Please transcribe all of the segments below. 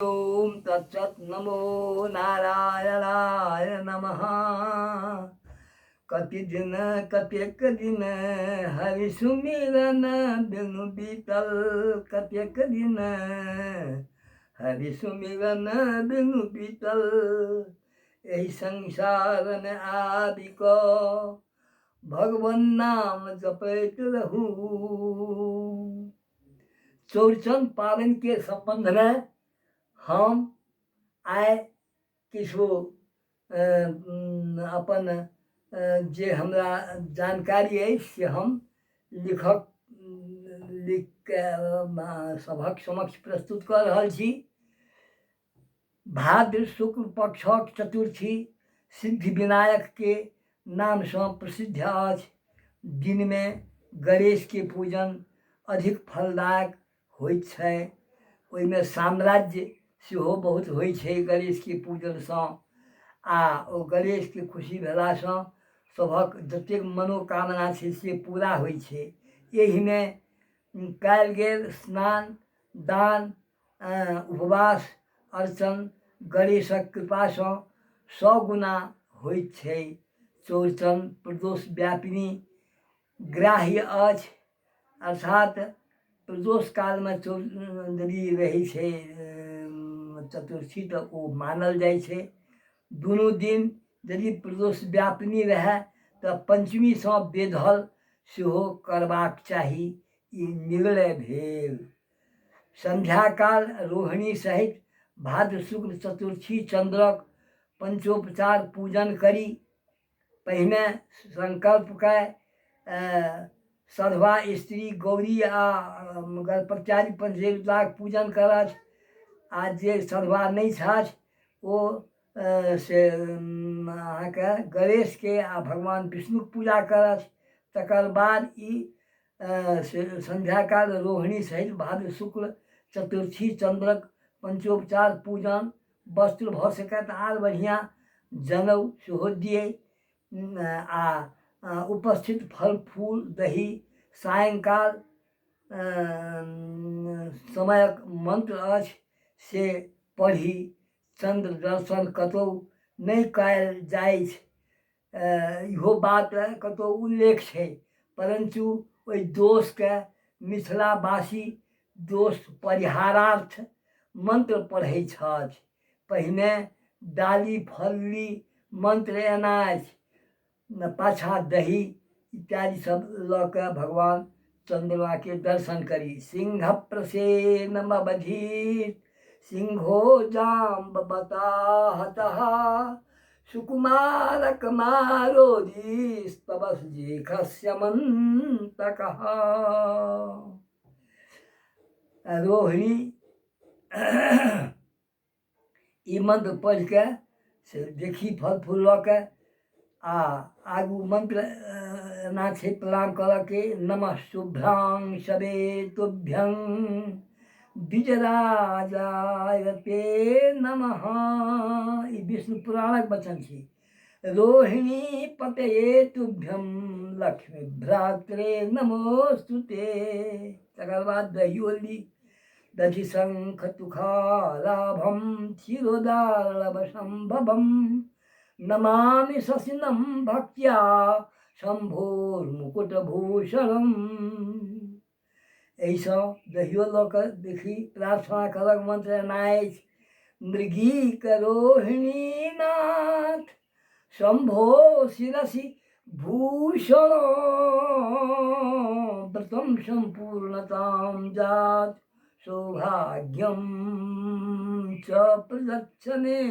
ओम तत्सत नमो नारायणाय नमः। कति दिन कतेक दिन हरि सुमिरन बिनु बीतल, कतेक दिन हरि सुमिरन बिनु बीतल। एहि संसार में आदि को भगवान नाम जपैत रहू। चौरचन पावन के संबंध में हम आए किछु अपन जे हमरा जानकारी है से हम लिख के सभक समक्ष प्रस्तुत कर रहल छी। भाद्र शुक्ल पक्षक चतुर्थी सिद्धि विनायक के नाम से प्रसिद्ध अछि। दिन में गणेश के पूजन अधिक फलदायक होइत छै। ओहिमे साम्राज्य सेहो बहुत होइ छै गणेश के पूजन से। आ ओ गणेश के खुशी भेला से सभक जतेक मनोकामना छै से पूरा होइ छै। एहि में कयल गेल स्नान दान उपवास अर्चन गणेशक कृपा से 100 गुना होइत छै। चौरचन प्रदोष व्यापिनी ग्राह्य अछि, अर्थात प्रदोष काल में यदि रही छै चतुर्थी तो वो मानल जाय छै। दुनू दिन यदि प्रदोष व्यापिनी रहे तो पंचमी से बेधल सेहो करबाक चाही। ई निर्णय भेल। संध्या काल रोहिणी सहित भाद्र शुक्ल चतुर्थी चंद्रक पंचोपचार पूजन करी। पहिने संकल्प के सधवा स्त्री गौरी आ गणपत्यादि पंचदेवताक पूजन करत। आ जे सधवा नहीं छथि ओ से अहाँके गणेश के आ भगवान विष्णुक पूजा करत। तकर बाद ई से संध्या काल रोहिणी सहित भाद्र शुक्ल चतुर्थी चंद्रक पंचोपचार पूजन वस्त्र भऽ सकत आर बढ़िया जनउ सेहो दिए। आ उपस्थित फल फूल दही सायंकाल समयक मंत्र अछि से पढ़ी। चंद्र दर्शन कतौ नहीं कयल जाइ छै। इहो बात कतौ उल्लेख छै, परंतु ओहि दोष के मिथिलावासी दोष परिहारार्थ मंत्र पढ़ै छथि। पहिने डाली फल्ली मंत्र एना अछि, पाछा दही इत्यादि सब लऽ के भगवान चंद्रमा के दर्शन करी। सिंह प्रसेन बधीत सिंहो जाम्बवताहतः सुकुमार कमारोदी स्तवस जेखस्य मंतकः। रोहिणी ई मंत्र पढ़ के से देखी फल फूल लऽ के आ आगू मंत्र ना छै प्रणाम करऽ के। नमः शुभ्रां शबे तुभ्यं द्विजराजाय ते नमः। ई विष्णु पुराणक वचन छी। रोहिणी पतये तुभ्यं लक्ष्मी भ्रात्रे नमोस्तुते। तकर बाद दहियोली दधि शंख तुखाराभं क्षीरोदारव संभवं नमामि शशिनं भक्त्या शंभोर्मुकुटभूषणम्। ऐसा दहियो लऽ कऽ देखी प्रार्थना करक मंत्र नाइछ। मृगी करोहिणी नाथ शंभो शिरसि भूषण व्रतं संपूर्णतां जात सौभाग्यं च प्रदक्षिणे।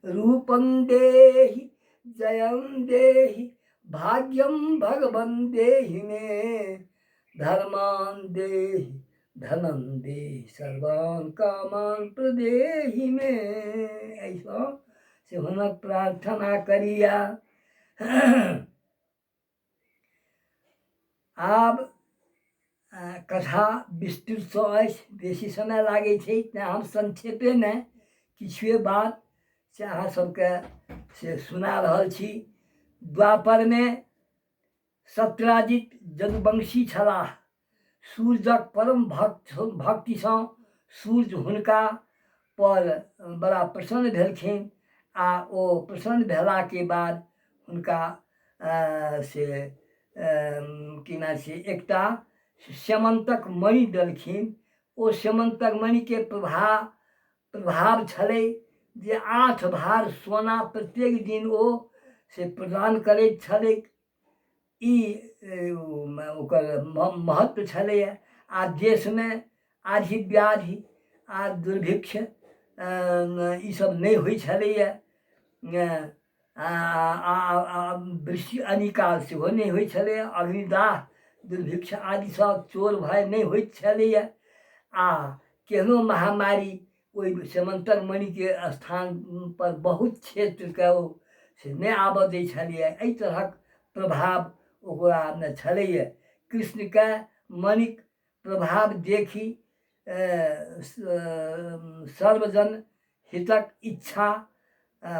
रूपं देहि जयं देहि भाग्यं भगवन् देहि मे धर्मान् देहि धनं देहि सर्वान् कामान् प्रदेहि मे। ऐसा से हुनक प्रार्थना करिया। आब कथा विस्तृत सँ अछि, बेसी समय लागै छै तेँ हम संक्षेपे में किछुए बात से अहाँ सबके से सुना रहल छी। द्वापर में सत्यराजित जदुवंशी छलाह। सूर्यक परम भक्ति सँ सूर्य हुनका पर बड़ा प्रसन्न भेलखिन आ ओ प्रसन्न भेला के बाद हुनका से की नाम छै एकटा स्यमंतक मणि देलखिन। ओ स्यमंतक मणि के प्रभाव छलै जे 8 भार सोना प्रत्येक दिन ओ से प्रदान करैत छलैक। ई ओकर महत्व छलैए। आ देश में आधि व्याधि आ दुर्भिक्ष ई सब नहीं होइ छलैए। वृष्टि अनिकाल सेहो नहीं होइ छलैए। अग्निदाह दुर्भिक्ष आदि सब चोर भय नहीं होइत छलैए। आ केहनो महामारी ओहि स्यमंतक मणि के स्थान पर बहुत क्षेत्र के ओ से नहीं आबऽ दै छलैए। एहि तरहक प्रभाव ओकरा में छलैए। कृष्ण के मणिक प्रभाव देखी सर्वजन हितक इच्छा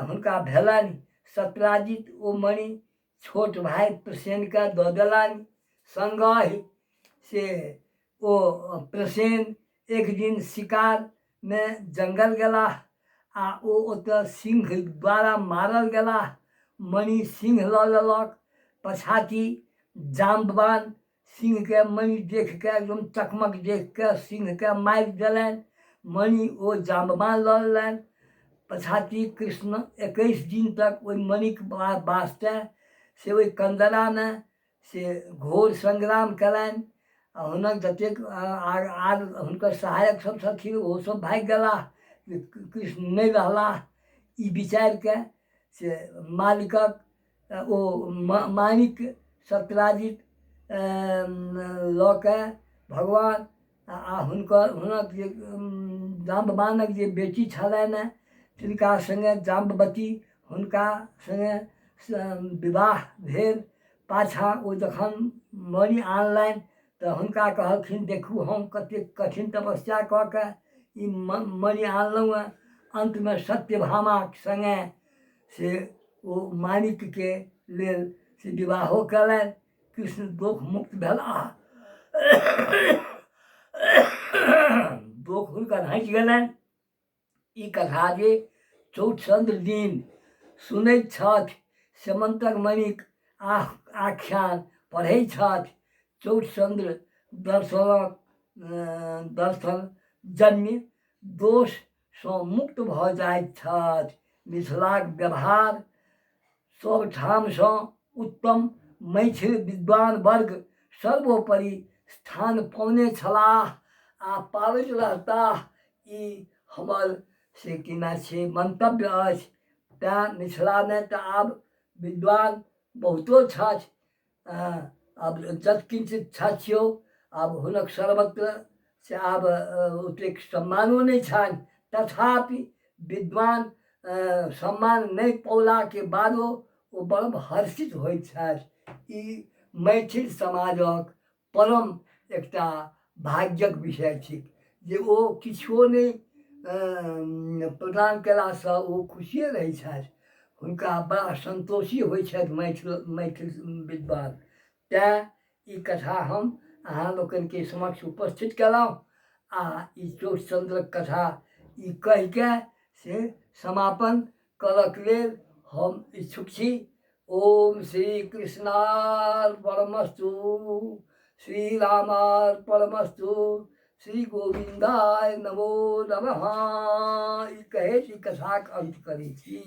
हुनका भेलनि। सत्यराजित ओ मणि छोट भाई प्रसेन के दऽ देलनि। संगहि से ओ प्रसेन एक दिन शिकार में जंगल गेलाह आ ओ ओतऽ सिंह द्वारा मारल गेलाह। मणि सिंह लऽ लेलक। पछाती जाम्बवान सिंह के मणि देख के एकदम चकमक देख के सिंह के मारि देलनि। मणि ओ जाम्बवान लऽ लेलनि। पछाती कृष्ण 21 दिन तक ओहि मणिक वास्ते से ओहि कंदरा में से घोर संग्राम कयलनि। आ हुनक जतेक आर हुनकर सहायक सब छलखिन ओहो सब भागि गेलाह। कृष्ण नहीं रहलाह। ई विचार के से मालिकक ओ माणिक सत्यराजित लऽ के भगवान आ हुनक जे जाम्बवानक जे बेटी छलनि तिनका संगे जाम्बवती हुनका संगे विवाह भेल। पाछा ओ जखन मणि आनलनि तऽ हुनका कहलखिन देखू हम कतेक कठिन तपस्या कऽ के ई मणि आनलहुँ हेँ। अंत में सत्यभामा संगे से ओ माणिक के लेल से विवाहो कयलनि। कृष्ण दुख मुक्त भेलाह। दुख हुनकर हटि गेलनि। ई कथा जे चौठचंद्र दिन सुनैत छथि स्यमंतक मणिक आख्यान पढ़ै छथि। चौठचंद्र दर्शन जन्य दोष सँ मुक्त भऽ जाइत छथि। मिथिलाक व्यवहार सबठाम सँ उत्तम मैथिल विद्वान वर्ग सर्वोपरि स्थान पौने छलाह आ पाबैत रहताह। ई हमर से की ना छै मंतव्य अछि। तेँ मिथिला में तऽ आब विद्वान बहुतो छथि। आब जत्किंचित छथियो आब हुनक सर्वत्र से आब ओतेक सम्मानो नहीं छनि। तथापि विद्वान सम्मान नहीं पौला के बादो ओ बड़ हर्षित होइत छथि। ई मैथिल समाजक परम एकटा भाग्यक विषय थिक जे ओ किछो नहीं प्रदान कयलासँ ओ खुशिये रहै छथि। हुनका बड़ा संतोषी होइ छथि मैथिल विद्वान। तेँ ई कथा हम अहाँ लोकनि के समक्ष उपस्थित केलहुँ। आ ई चौठचंद्रक कथा ई कहि के से समापन करक लेल हम इच्छुक छी। ओम श्री कृष्णार्पणमस्तु। श्री रामार्पणमस्तु। श्री गोविंदाय नमो नमः। ई कहैत ई कथाक अंत करै छी।